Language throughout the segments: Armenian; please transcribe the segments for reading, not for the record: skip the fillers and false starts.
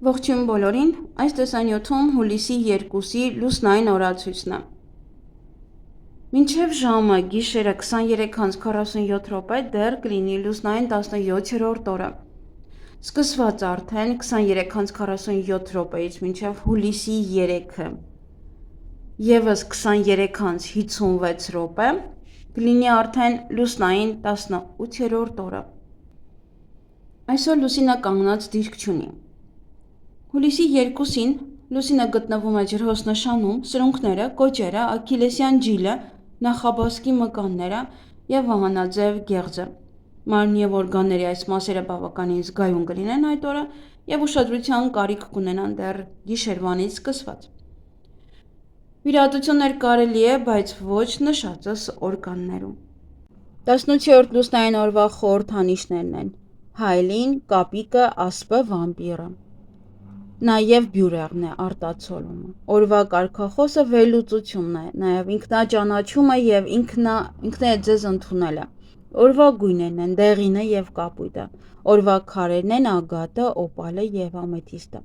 Ողջույն բոլորին, այս տեսանյութում հուլիսի 2-ի լուսնային օրացույցն է։ Մինչև ժամը գիշերը 23:47 դեռ կլինի լուսնային 17-րդ օրը։ Սկսված արդեն 23:47 մինչև հուլիսի 3-ը ևս 23:56 կլինի արդեն լուսնային 18-րդ օրը։ Այսօր լուսինը կանգնած դիրք չունի։ Հուլիսի 2-ին լուսինը գտնվում է ջրհոսնշանում, սրունքները, կոճերը, աքիլեսյան ջիլը, նախաբազկի մկանները և վահանաձև գեղձը։ Մարմնի և օրգանների այս մասերը բավականին զգայուն կլինեն այդ օրը և ուշադրության կարիք կունենան դեռ գիշերվանից սկսված։ Վիրահատություններ կարելի է, բայց ոչ նշածս օրգաններում։ 18-րդ լուսնային օրվա խորհրդանիշներն են հայելին, կապիկը, ասպը, վամպիրը։ Նաև բյուրեղն է արտացոլումը։ Օրվա կարգախոսը վերլուծությունն է, նաև ինքնաճանաչումը և ինքնեզեզ ընդունելը։ Օրվա գույներն են դեղինը և կապույտը։ Օրվա քարերն են ագատը, օպալը և ամեթիստը։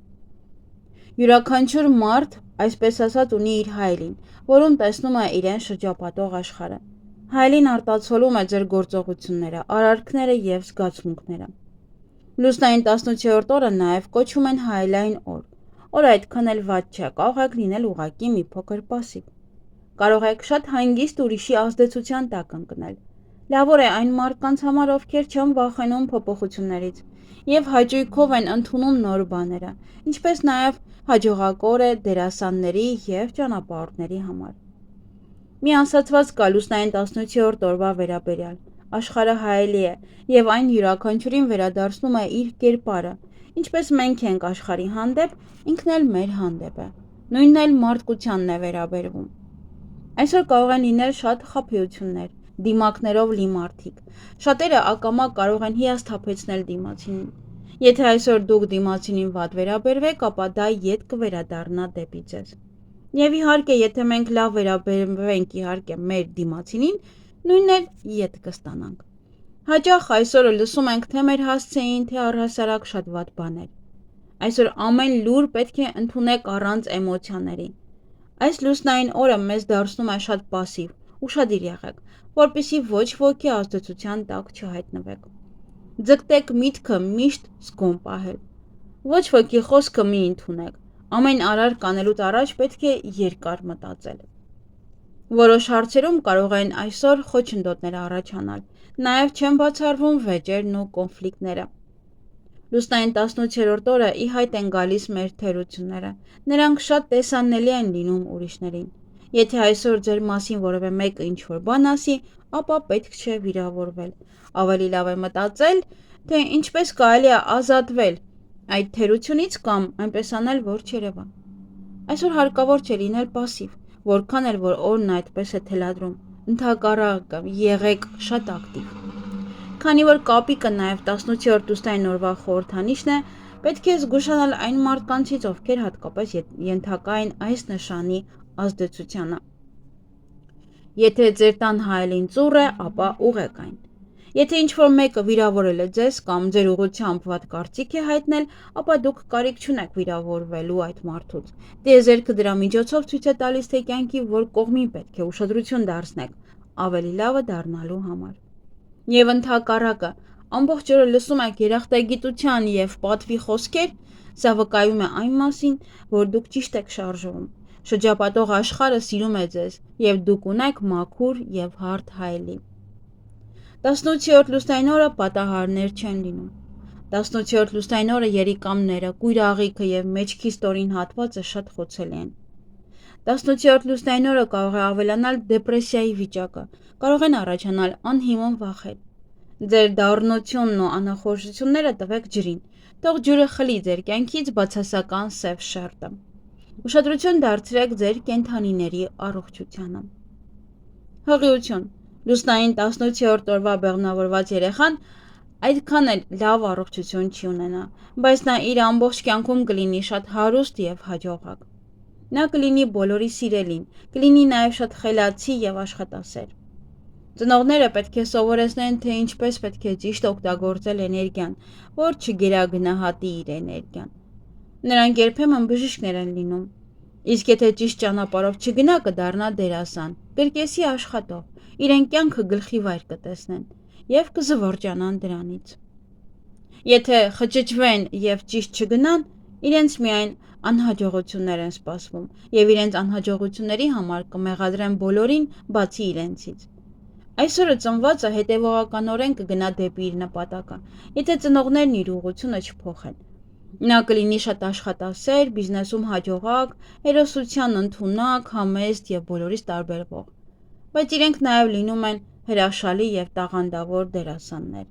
Յուրաքանչյուր մարդ, այսպես ասած, ունի իր հայելին, որում տեսնում է իրեն շրջապատող աշխարհը։ Հայելին արտացոլում է ձեր գործողությունները, արարքները և զգացմունքները։ Լուսնային 18-րդ օրը նաև կոչում են հայելային օր։ Օրը այդքան էլ վատ չէ, կարող եք լինել ուղղակի մի փոքր պասիվ։ Կարող եք շատ հանգիստ ուրիշի ազդեցության տակ ընկնել։ Լավ օր է այն մարդկանց համար, ովքեր չեն վախենում փոփոխություններից և հաճույքով են ընդունում նոր բաները, ինչպես նաև հաջողակ օր է դերասանների և ճանապարհորդների համար։ Մի ասացված կա լուսնային 18-րդ օրվա վերաբերյալ. աշխարհը հայելի է, և այն յուրաքանչյուրին վերադարձնում է իր կերպարը, ինչպես մենք ենք աշխարհի հանդեպ, ինքն էլ մեր հանդեպ է, նույնն էլ մարդկությանն է վերաբերվում։ Այսօր կարող են լինել շատ խաբեություններ, դիմակներով լի մարդիկ։ Շատերը ակամա կարող են հիասթափեցնել դիմացինին։ Եթե այսօր դուք դիմացինին վատ վերաբերվեք, ապա դա ետ կվերադառնա դեպի ձեզ։ Եվ իհարկե, եթե մենք լավ վերաբերվենք իհարկե մեր դիմացինին, նույնն էլ ետ կստանանք։ Հաճախ այսօր լսում ենք թե մեր հասցեին, թե առհասարակ շատ վատ բաներ։ Այսօր ամեն լուր պետք է ընդունեք առանց էմոցիաների։ Այս լուսնային օրը մեզ դարձնում է շատ պասիվ, ուշադիր եղեք, որպեսզի ոչ ոքի ազդեցության տակ չհայտնվեք։ Ձգտեք միտքը միշտ զգոն պահել։ Ոչ ոքի խոսքը մի ընդունեք։ Ամեն արարք անելուց առաջ պետք է երկար մտածել։ Որոշ հարցերում կարող են այսօր խոչընդոտներ առաջանալ, նաև չեն բացառվում վեճերն ու կոնֆլիկտները։ Լուսնային 18-րդ օրը ի հայտ են գալիս մեր թերությունները, նրանք շատ տեսանելի են լինում ուրիշներին։ Եթե այսօր ձեր մասին որևէ մեկը ինչ-որ բան ասի, ապա պետք չէ վիրավորվել։ Ավելի լավ է մտածել, թե ինչպես կարելի է ազատվել այդ թերությունից կամ այնպես անել, որ չերևա։ Այսօր հարկավոր չէ լինել պասիվ, որքան էլ որ օրն այդպես է թելադրում։ Ընդհակառակը, եղեք շատ ակտիվ։ Քանի որ կապիկը նաև 18-րդ լուսնային օրվա խորհրդանիշն է, պետք է զգուշանալ այն մարդկանցից, ովքեր հատկապես ենթակա են այս նշանի ազդեցությանը։ Եթե ձեր տան հայելին ծուռ է, ապա ուղղեք այն։ Եթե ինչ-որ մեկը վիրավորել է ձեզ կամ ձեր ուղղությամբ վատ կարծիք է հայտնել, ապա դուք կարիք չունեք վիրավորվելու այդ մարդուց։ Տիեզերքը դրա միջոցով ցույց է տալիս, թե կյանքի որ կողմին պետք է ուշադրություն դարձնեք ավելի լավը դառնալու համար։ Եվ ընդհակառակը, ամբողջ օրը լսում եք երախտագիտության և պատվի խոսքեր, սա վկայում է այն մասին, որ դուք ճիշտ եք շարժվում։ Շրջապատող աշխարհը սիրում է ձեզ, և դուք ունեք մաքուր և հարթ հայելի։ 18-րդ լուսնային օրը պատահարներ չեն լինում։ 18-րդ լուսնային օրը երիկամները, կույրաղիքը և մեջքի ստորին հատվածը շատ խոցելի են։ 18-րդ լուսնային օրը կարող է ավելանալ դեպրեսիայի վիճակը, կարող են առաջանալ անհիմն վախեր։ Ձեր դառնությունն ու անախորժությունները տվեք ջրին, թող ջուրը խլի ձեր կյանքից բացասական սև շերտը։ Ուշադրություն դարձրեք ձեր կենդանիների առողջությանը։ Հղիություն։ Լուսնային 18-րդ օրվա բեղմնավորված երեխան այդքան էլ լավ առողջություն չի ունենա, բայց նա իր ամբողջ կյանքում կլինի շատ հարուստ և հաջողակ։ Նա կլինի բոլորի սիրելին, կլինի նաև շատ խելացի և աշխատասեր։ Ծնողները պետք է սովորեցնեն, թե ինչպես պետք է ճիշտ օգտագործել էներգիան, որ չգերագնահատի իր էներգիան։ Նրանք երբեմն բժիշկներ են լինում, իսկ եթե ճիշտ ճանապարհով չգնա կդառնա դերասան, կրկեսի աշխատող, իրեն կյանքը գլխի վայր կտեսնեն և կզվրջանան դրանից։ Եթե խճճվեն և ճիշտ չգնան, իրենց միայն անհաջողություններ են սպասվում և իրենց անհաջողությունների համար կմեղադրեն բոլորին բացի իրենցից։ Այսօրը ծնվածը հետևողականորեն կգնա դեպի իր նպատակը, եթե ծնողներն իր ուղղությունը չփոխեն։ Նա կլինի շատ աշխատասեր, բիզնեսում հաջողակ, հերոսության ընդունակ, համեստ և բոլորից տարբերվող, բայց իրենք նաև լինում են հրաշալի և տաղանդավոր դերասաններ։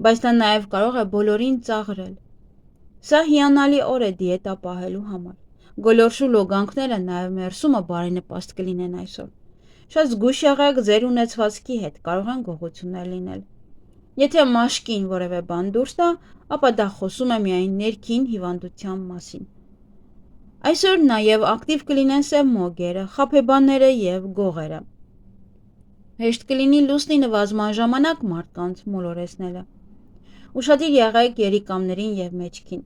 Բայց նա նաև կարող է բոլորին ծաղրել։ Սա հիանալի օր է դիետա պահելու համար։ Գոլորշու լոգանքները նաև մերսումը բարենպաստ կլինեն այսօր։ Շատ զգույշ եղեք ձեր ունեցվածքի հետ, կարող են գողություններ լինել։ Եթե մաշկին որևէ բան դուրս տա, ապա դա խոսում է միայն ներքին հիվանդության մասին։ Այսօր նաև ակտիվ կլինեն սև մոգերը, խաբեբաները և գողերը։ Հեշտ կլինի լուսնի նվազման ժամանակ մարդկանց մոլորեսնելը։ Ուշադիր եղեք երիկամներին և մեջքին։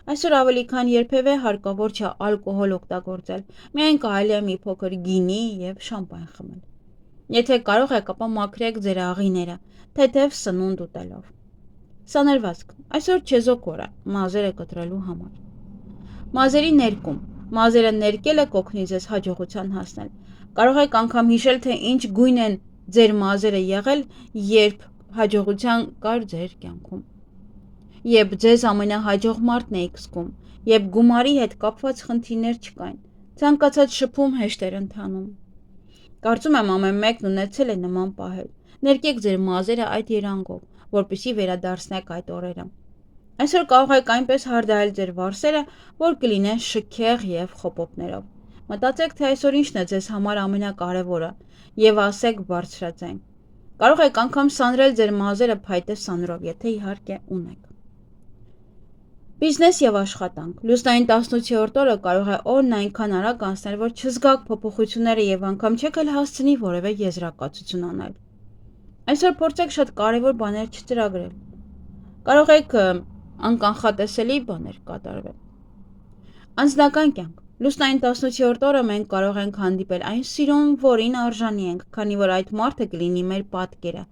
Այսօր ավելի քան երբևէ հարկավոր չէ ալկոհոլ օգտագործել, միայն կարելի է մի փոքր գինի և շամպայն խմել։ Եթե կարող եք, ապա մաքրեք ձեր աղիները, թեթև սնունդ ուտելով։ Սանրվածք։ Այսօր չեզոք օր է, մազերը կտրելու համար։ Մազերի ներկում։ Մազերը ներկելը կօգնի ձեզ հաջողության հասնել։ Կարող եք անգամ հիշել, թե ինչ գույն են ձեր մազերը եղել, երբ հաջողության կար ձեր կյանքում։ Երբ ձեզ ամենահաջող մարդն էիք զգում, երբ գումարի հետ կապված խնդիրներ չկային, ցանկացած շփում հեշտ էր ընթանում։ Կարծում եմ ամեն մեկն ունեցել է նման պահեր։ Ներկեք ձեր մազերը այդ երանգով, որպեսզի վերադարձնեք այդ օրերը։ Այսօր կարող եք այնպես հարդարել ձեր վարսերը, որ կլինեն շքեղ և խոպոպներով։ Մտածեք, թե այսօր ինչն է ձեզ համար ամենակարևորը և ասեք բարձրաձայն։ Կարող եք անգամ սանրել ձեր մազերը փայտե սանրով, եթե իհարկե ունեք։ Բիզնես և աշխատանք։ Լուսնային 18-րդ օրը կարող է օրն այնքան արագ անցնել, որ չզգաք փոփոխությունները և անգամ չեք էլ հասցնի որևէ եզրակացություն անել։ Այսօր փորձեք շատ կարևոր բաներ չծրագրել։ Կարող եք անկանխատեսելի բաներ կատարվել։ Անձնական կյանք։ Լուսնային 18-րդ օրը մենք կարող ենք հանդիպել այն սիրուն, որին արժանի ենք, քանի որ այդ մարդը կլինի մեր պատկերը,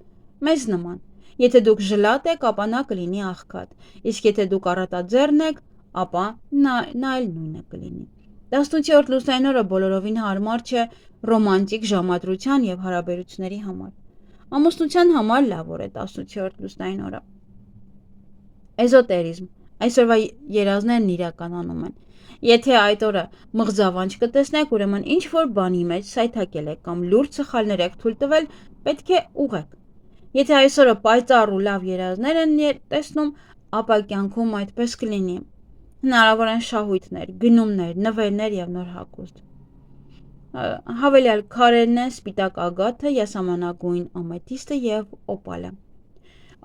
մեզ նման։ Եթե դուք ժլատ եք, ապա նա կլինի աղքատ, իսկ եթե դուք առատաձեռն եք, ապա նա էլ նույնը կլինի։ 18-րդ լուսնային օրը բոլորովին հարմար չէ ռոմանտիկ ժամադրության և հարաբերությունների համար։ Ամուսնության համար լավ օր է 18-րդ լուսնային օրը։ Էզոտերիզմ։ Այսօրվա երազներն իրականանում են։ Եթե այդ օրը մղձավանջ կտեսնեք, ուրեմն ինչ-որ բանի մեջ սայթաքել եք կամ լուրջ սխալներ եք թույլ տվել, պետք է ուղղեք։ Եթե այսօրը պայծառ ու լավ երազներ են տեսնում, ապա կյանքում այդպես կլինի։ Հնարավոր են շահույթներ, գնումներ, նվերներ և նոր հագուստ։ Հավելյալ քարերն են սպիտակ ագաթը, յասամանագույն ամեթիստը և օպալը։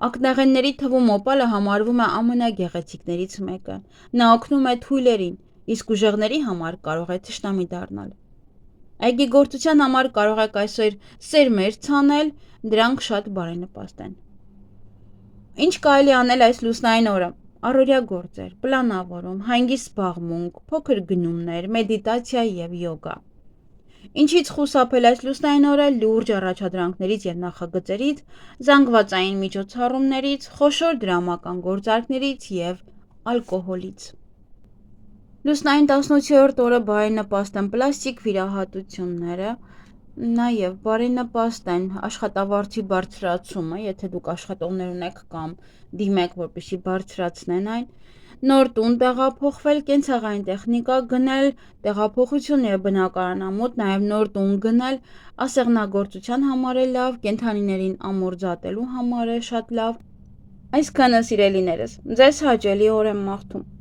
Ակնաղենների թվում օպալը համարվում է ամենագեղեցիկներից մեկը։ Նա օգնում է թույլերին, իսկ ուժեղների համար կարող է թշնամի դառնալ։ Այգեգործության համար կարող եք այսօր սերմեր ցանել, դրանք շատ բարենպաստ են։ Ինչ կարելի անել այս լուսնային օրը։ Առօրյա գործեր, պլանավորում, հանգիստ զբաղմունք, փոքր գնումներ, մեդիտացիա և յոգա։ Ինչից խուսափել այս լուսնային օրը լուրջ առաջադրանքներից և նախագծերից, զանգվածային միջոցառումներից, խոշոր դրամական գործարքներից և ալկոհոլից։ Լուսնային 18-րդ օրը բարենպաստ են պլաստիկ վիրահատությունները, նաև բարենպաստ են աշխատավարձի բարձրացումը, եթե դուք աշխատողներ ունեք կամ դիմեք, որպեսզի բարձրացնեն այն, նոր տուն տեղափոխվել, կենցաղային տեխնիկա գնել, տեղափոխություն և բնակարանամուտ, նաև նոր տուն գնել, ասեղնագործության համար է լավ, կենդանիներին ամորձատելու համար է շատ լավ։ Այսքանը սիրելիներս, ձեզ հաճելի օր եմ մաղթում։